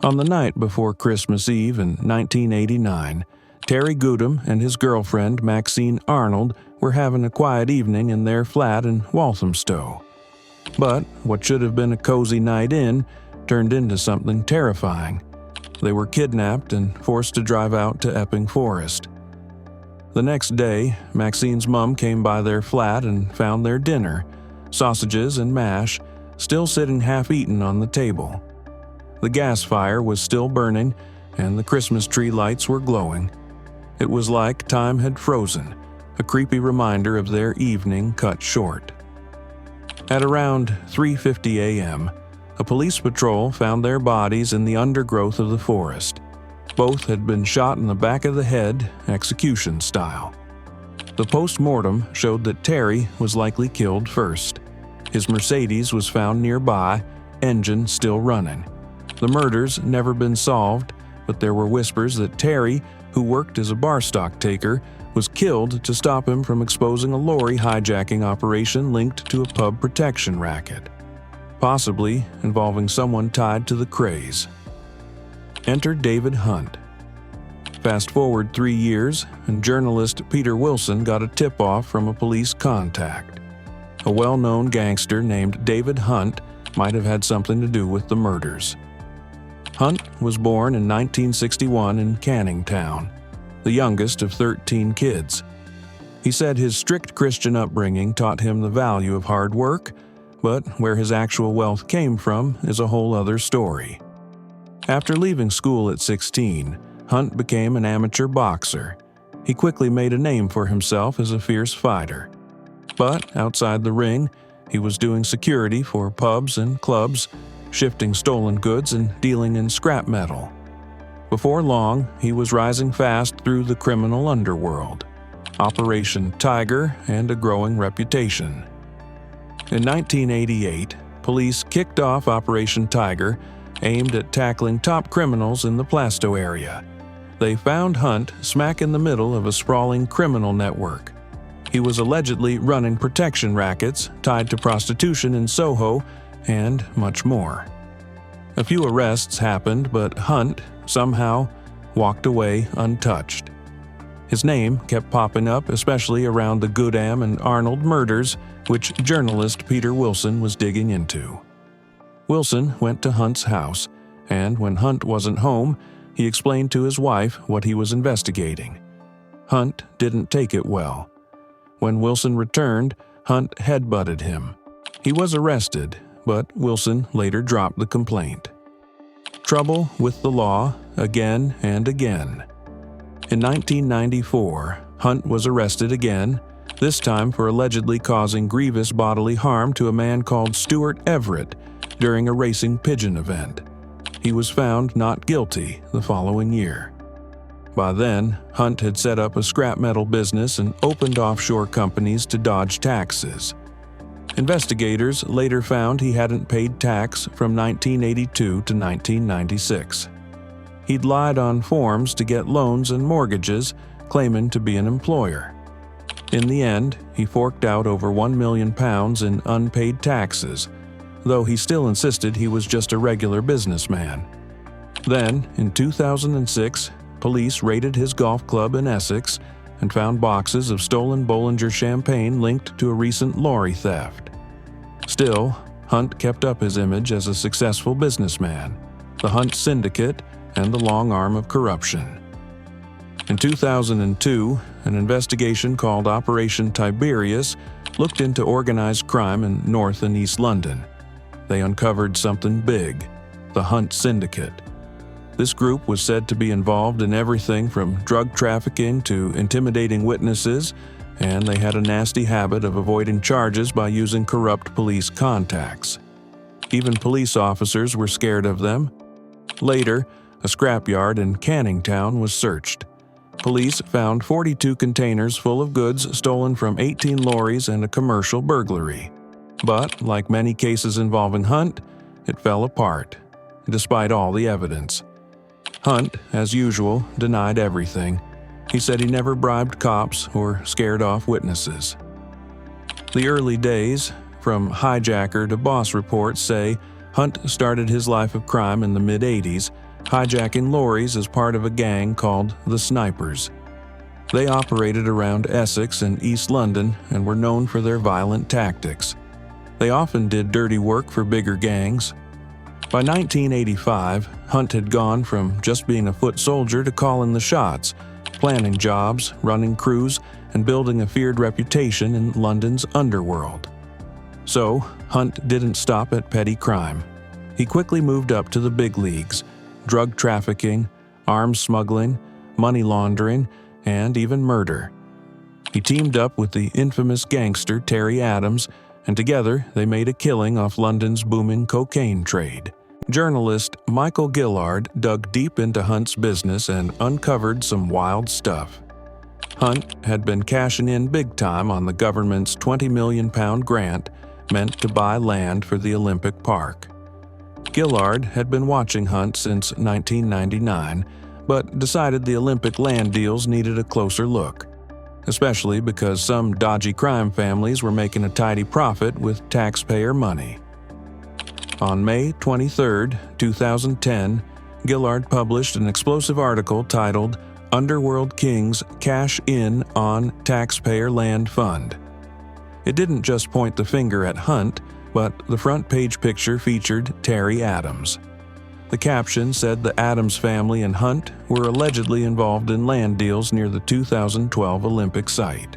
On the night before Christmas Eve in 1989, Terry Goodam and his girlfriend Maxine Arnold were having a quiet evening in their flat in Walthamstow. But what should have been a cozy night in turned into something terrifying. They were kidnapped and forced to drive out to Epping Forest. The next day, Maxine's mom came by their flat and found their dinner, sausages and mash, still sitting half-eaten on the table. The gas fire was still burning, and the Christmas tree lights were glowing. It was like time had frozen, a creepy reminder of their evening cut short. At around 3:50 a.m., a police patrol found their bodies in the undergrowth of the forest. Both had been shot in the back of the head, execution style. The post-mortem showed that Terry was likely killed first. His Mercedes was found nearby, engine still running. The murders never been solved, but there were whispers that Terry, who worked as a bar stock taker, was killed to stop him from exposing a lorry hijacking operation linked to a pub protection racket, possibly involving someone tied to the Krays. Enter David Hunt. Fast forward 3 years, and journalist Peter Wilson got a tip-off from a police contact. A well-known gangster named David Hunt might have had something to do with the murders. Hunt was born in 1961 in Canning Town, the youngest of 13 kids. He said his strict Christian upbringing taught him the value of hard work, but where his actual wealth came from is a whole other story. After leaving school at 16, Hunt became an amateur boxer. He quickly made a name for himself as a fierce fighter. But outside the ring, he was doing security for pubs and clubs, shifting stolen goods and dealing in scrap metal. Before long, he was rising fast through the criminal underworld, Operation Tiger, and a growing reputation. In 1988, police kicked off Operation Tiger, aimed at tackling top criminals in the Plastow area. They found Hunt smack in the middle of a sprawling criminal network. He was allegedly running protection rackets tied to prostitution in Soho and much more. A few arrests happened, but Hunt, somehow, walked away untouched. His name kept popping up, especially around the Goodam and Arnold murders, which journalist Peter Wilson was digging into. Wilson went to Hunt's house, and when Hunt wasn't home, he explained to his wife what he was investigating. Hunt didn't take it well. When Wilson returned, Hunt headbutted him. He was arrested, but Wilson later dropped the complaint. Trouble with the law again and again. In 1994, Hunt was arrested again, this time for allegedly causing grievous bodily harm to a man called Stuart Everett during a racing pigeon event. He was found not guilty the following year. By then, Hunt had set up a scrap metal business and opened offshore companies to dodge taxes. Investigators later found he hadn't paid tax from 1982 to 1996. He'd lied on forms to get loans and mortgages, claiming to be an employer. In the end, he forked out over £1 million in unpaid taxes, though he still insisted he was just a regular businessman. Then, in 2006, police raided his golf club in Essex and found boxes of stolen Bollinger champagne linked to a recent lorry theft. Still, Hunt kept up his image as a successful businessman, the Hunt Syndicate, and the long arm of corruption. In 2002, an investigation called Operation Tiberius looked into organized crime in North and East London. They uncovered something big: the Hunt Syndicate. This group was said to be involved in everything from drug trafficking to intimidating witnesses, and they had a nasty habit of avoiding charges by using corrupt police contacts. Even police officers were scared of them. Later, a scrapyard in Canning Town was searched. Police found 42 containers full of goods stolen from 18 lorries and a commercial burglary. But, like many cases involving Hunt, it fell apart, despite all the evidence. Hunt, as usual, denied everything. He said he never bribed cops or scared off witnesses. The early days, from hijacker to boss reports, say Hunt started his life of crime in the mid-'80s hijacking lorries as part of a gang called the Snipers. They operated around Essex and East London and were known for their violent tactics. They often did dirty work for bigger gangs. By 1985, Hunt had gone from just being a foot soldier to calling the shots, planning jobs, running crews, and building a feared reputation in London's underworld. So, Hunt didn't stop at petty crime. He quickly moved up to the big leagues: drug trafficking, arms smuggling, money laundering, and even murder. He teamed up with the infamous gangster Terry Adams, and together they made a killing off London's booming cocaine trade. Journalist Michael Gillard dug deep into Hunt's business and uncovered some wild stuff. Hunt had been cashing in big time on the government's £20 million grant meant to buy land for the Olympic Park. Gillard had been watching Hunt since 1999, but decided the Olympic land deals needed a closer look, especially because some dodgy crime families were making a tidy profit with taxpayer money. On May 23, 2010, Gillard published an explosive article titled "Underworld Kings Cash In on Taxpayer Land Fund." It didn't just point the finger at Hunt, but the front page picture featured Terry Adams. The caption said the Adams family and Hunt were allegedly involved in land deals near the 2012 Olympic site.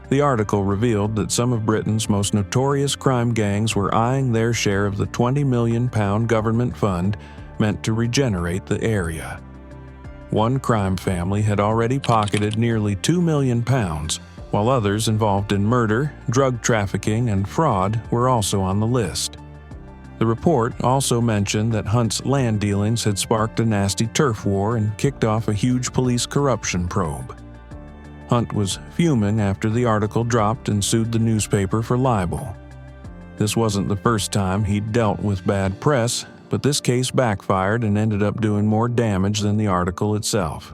The article revealed that some of Britain's most notorious crime gangs were eyeing their share of the £20 million government fund meant to regenerate the area. One crime family had already pocketed nearly £2 million, while others involved in murder, drug trafficking, and fraud were also on the list. The report also mentioned that Hunt's land dealings had sparked a nasty turf war and kicked off a huge police corruption probe. Hunt was fuming after the article dropped and sued the newspaper for libel. This wasn't the first time he'd dealt with bad press, but this case backfired and ended up doing more damage than the article itself.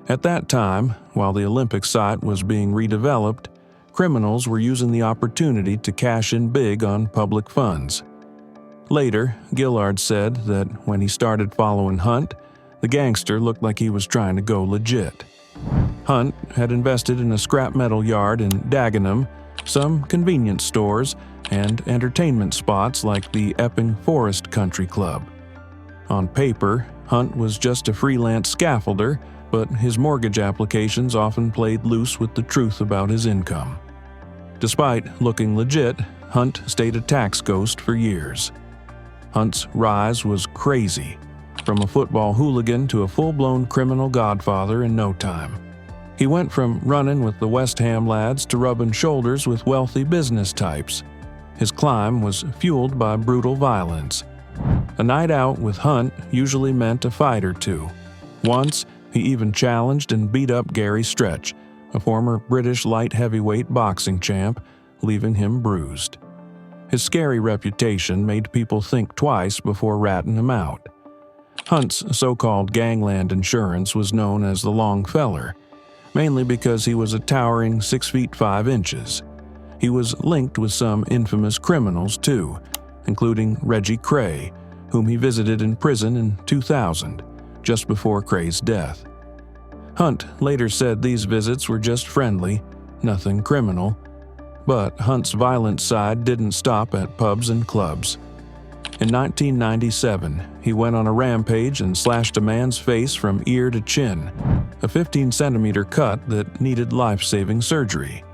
At that time, while the Olympic site was being redeveloped, criminals were using the opportunity to cash in big on public funds. Later, Gillard said that when he started following Hunt, the gangster looked like he was trying to go legit. Hunt had invested in a scrap metal yard in Dagenham, some convenience stores, and entertainment spots like the Epping Forest Country Club. On paper, Hunt was just a freelance scaffolder, but his mortgage applications often played loose with the truth about his income. Despite looking legit, Hunt stayed a tax ghost for years. Hunt's rise was crazy, from a football hooligan to a full-blown criminal godfather in no time. He went from running with the West Ham lads to rubbing shoulders with wealthy business types. His climb was fueled by brutal violence. A night out with Hunt usually meant a fight or two. Once, he even challenged and beat up Gary Stretch, a former British light heavyweight boxing champ, leaving him bruised. His scary reputation made people think twice before ratting him out. Hunt's so-called gangland insurance was known as the Long Feller, mainly because he was a towering 6 feet 5 inches. He was linked with some infamous criminals too, including Reggie Kray, whom he visited in prison in 2000, just before Krays' death. Hunt later said these visits were just friendly, nothing criminal, but Hunt's violent side didn't stop at pubs and clubs. In 1997, he went on a rampage and slashed a man's face from ear to chin, a 15-centimeter cut that needed life-saving surgery.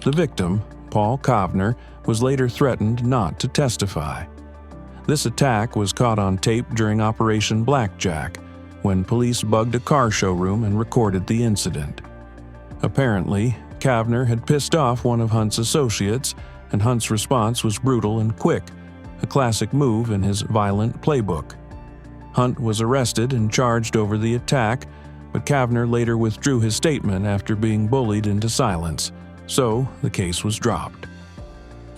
The victim, Paul Kovner, was later threatened not to testify. This attack was caught on tape during Operation Blackjack, when police bugged a car showroom and recorded the incident. Apparently, Kovner had pissed off one of Hunt's associates, and Hunt's response was brutal and quick, a classic move in his violent playbook. Hunt was arrested and charged over the attack, but Kovner later withdrew his statement after being bullied into silence, so the case was dropped.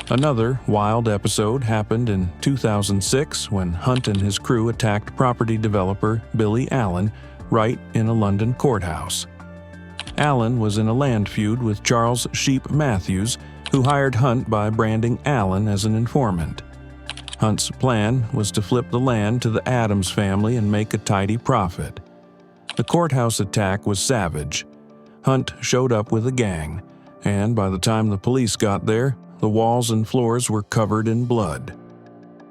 Another wild episode happened in 2006 when Hunt and his crew attacked property developer Billy Allen right in a London courthouse. Allen was in a land feud with Charles Sheep Matthews, who hired Hunt by branding Allen as an informant. Hunt's plan was to flip the land to the Adams family and make a tidy profit. The courthouse attack was savage. Hunt showed up with a gang, and by the time the police got there, the walls and floors were covered in blood.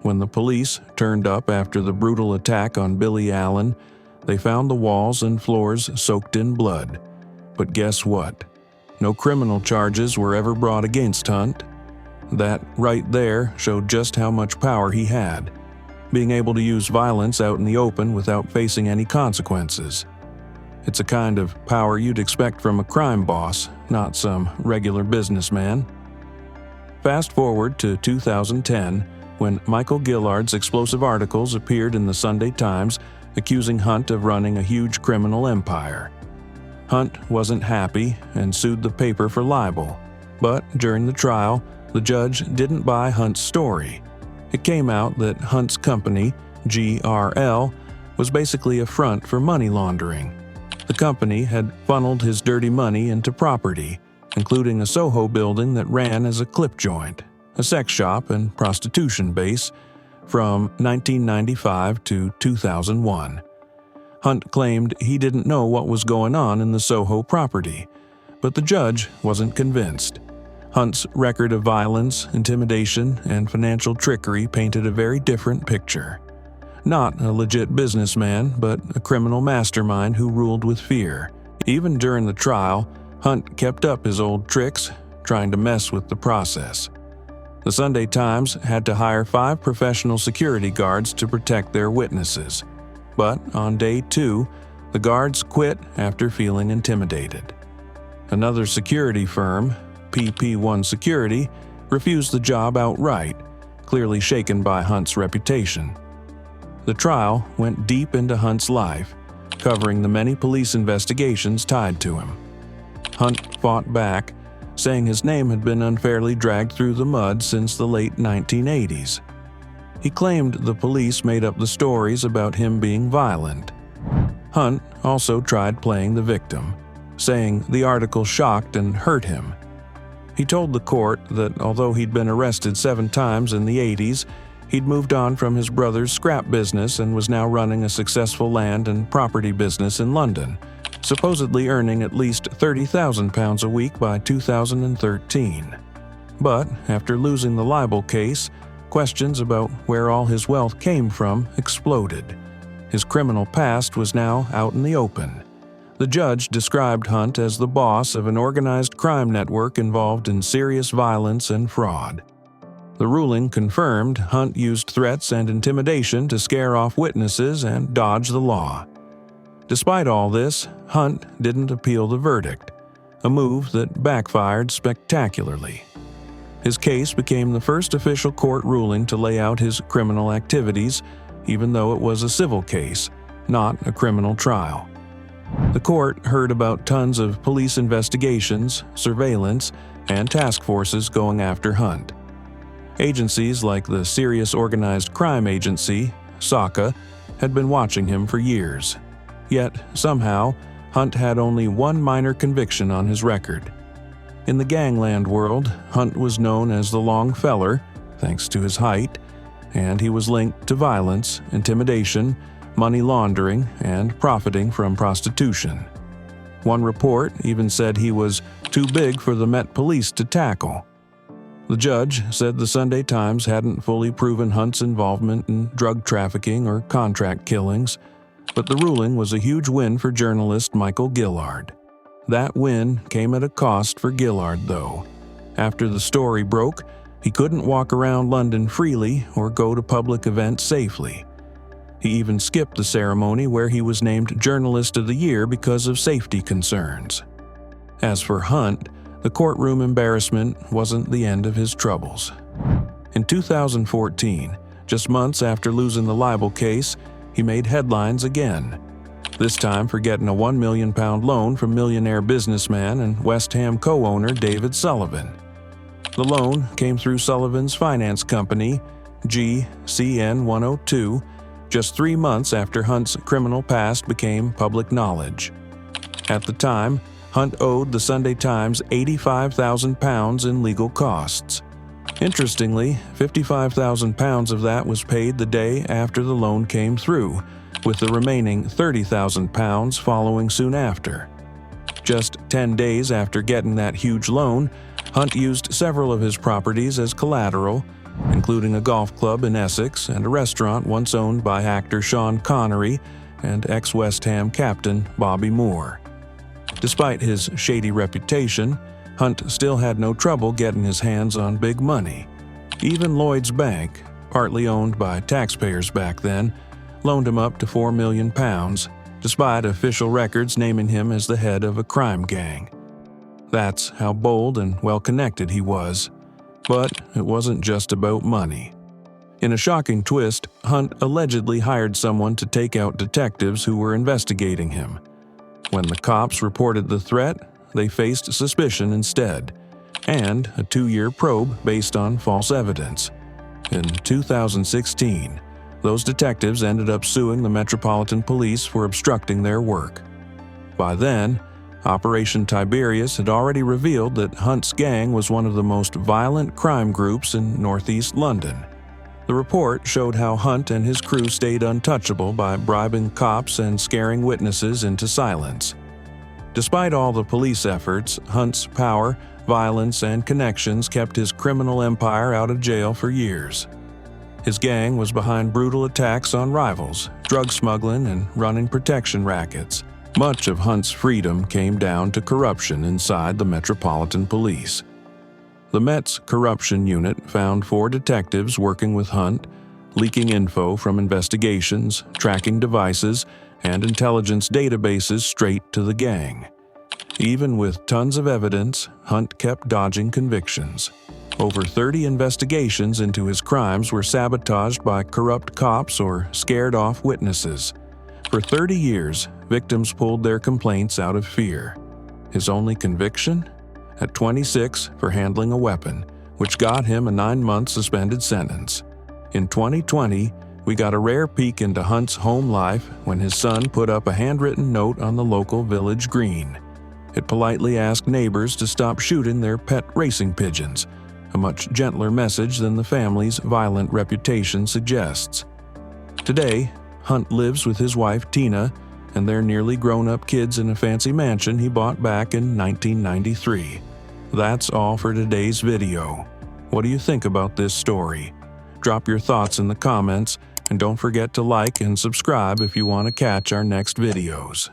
When the police turned up after the brutal attack on Billy Allen, they found the walls and floors soaked in blood. But guess what? No criminal charges were ever brought against Hunt. That right there showed just how much power he had, being able to use violence out in the open without facing any consequences. It's a kind of power you'd expect from a crime boss, not some regular businessman. Fast forward to 2010, when Michael Gillard's explosive articles appeared in the Sunday Times accusing Hunt of running a huge criminal empire. Hunt wasn't happy and sued the paper for libel, but during the trial, the judge didn't buy Hunt's story. It came out that Hunt's company, GRL, was basically a front for money laundering. The company had funneled his dirty money into property, including a Soho building that ran as a clip joint, a sex shop and prostitution base, from 1995 to 2001. Hunt claimed he didn't know what was going on in the Soho property, but the judge wasn't convinced. Hunt's record of violence, intimidation, and financial trickery painted a very different picture. Not a legit businessman, but a criminal mastermind who ruled with fear. Even during the trial, Hunt kept up his old tricks, trying to mess with the process. The Sunday Times had to hire 5 professional security guards to protect their witnesses. But on day 2, the guards quit after feeling intimidated. Another security firm, PP1 Security, refused the job outright, clearly shaken by Hunt's reputation. The trial went deep into Hunt's life, covering the many police investigations tied to him. Hunt fought back, saying his name had been unfairly dragged through the mud since the late 1980s. He claimed the police made up the stories about him being violent. Hunt also tried playing the victim, saying the article shocked and hurt him. He told the court that although he'd been arrested 7 times in the 80s, he'd moved on from his brother's scrap business and was now running a successful land and property business in London, supposedly earning at least £30,000 a week by 2013. But after losing the libel case, questions about where all his wealth came from exploded. His criminal past was now out in the open. The judge described Hunt as the boss of an organized crime network involved in serious violence and fraud. The ruling confirmed Hunt used threats and intimidation to scare off witnesses and dodge the law. Despite all this, Hunt didn't appeal the verdict, a move that backfired spectacularly. His case became the first official court ruling to lay out his criminal activities, even though it was a civil case, not a criminal trial. The court heard about tons of police investigations, surveillance, and task forces going after Hunt. Agencies like the Serious Organized Crime Agency, SOCA, had been watching him for years. Yet, somehow, Hunt had only one minor conviction on his record. In the gangland world, Hunt was known as the Long Feller, thanks to his height, and he was linked to violence, intimidation, money laundering, and profiting from prostitution. One report even said he was too big for the Met Police to tackle. The judge said the Sunday Times hadn't fully proven Hunt's involvement in drug trafficking or contract killings, but the ruling was a huge win for journalist Michael Gillard. That win came at a cost for Gillard, though. After the story broke, he couldn't walk around London freely or go to public events safely. He even skipped the ceremony where he was named Journalist of the Year because of safety concerns. As for Hunt, the courtroom embarrassment wasn't the end of his troubles. In 2014, just months after losing the libel case, he made headlines again, this time for getting a £1 million loan from millionaire businessman and West Ham co-owner David Sullivan. The loan came through Sullivan's finance company, GCN 102, just 3 months after Hunt's criminal past became public knowledge. At the time, Hunt owed the Sunday Times £85,000 in legal costs. Interestingly, £55,000 of that was paid the day after the loan came through, with the remaining £30,000 following soon after. Just 10 days after getting that huge loan, Hunt used several of his properties as collateral, including a golf club in Essex and a restaurant once owned by actor Sean Connery and ex-West Ham captain Bobby Moore. Despite his shady reputation, Hunt still had no trouble getting his hands on big money. Even Lloyd's Bank, partly owned by taxpayers back then, loaned him up to £4 million, despite official records naming him as the head of a crime gang. That's how bold and well-connected he was. But it wasn't just about money. In a shocking twist, Hunt allegedly hired someone to take out detectives who were investigating him. When the cops reported the threat, they faced suspicion instead, and a 2-year probe based on false evidence. In 2016, those detectives ended up suing the Metropolitan Police for obstructing their work. By then, Operation Tiberius had already revealed that Hunt's gang was one of the most violent crime groups in northeast London. The report showed how Hunt and his crew stayed untouchable by bribing cops and scaring witnesses into silence. Despite all the police efforts, Hunt's power, violence, and connections kept his criminal empire out of jail for years. His gang was behind brutal attacks on rivals, drug smuggling, and running protection rackets. Much of Hunt's freedom came down to corruption inside the Metropolitan Police. The Met's corruption unit found 4 detectives working with Hunt, leaking info from investigations, tracking devices, and intelligence databases straight to the gang. Even with tons of evidence, Hunt kept dodging convictions. Over 30 investigations into his crimes were sabotaged by corrupt cops or scared-off witnesses. For 30 years, victims pulled their complaints out of fear. His only conviction? At 26 for handling a weapon, which got him a 9-month suspended sentence. In 2020, we got a rare peek into Hunt's home life when his son put up a handwritten note on the local village green. It politely asked neighbors to stop shooting their pet racing pigeons, a much gentler message than the family's violent reputation suggests. Today, Hunt lives with his wife Tina and their nearly grown-up kids in a fancy mansion he bought back in 1993. That's all for today's video. What do you think about this story? Drop your thoughts in the comments, and don't forget to like and subscribe if you want to catch our next videos.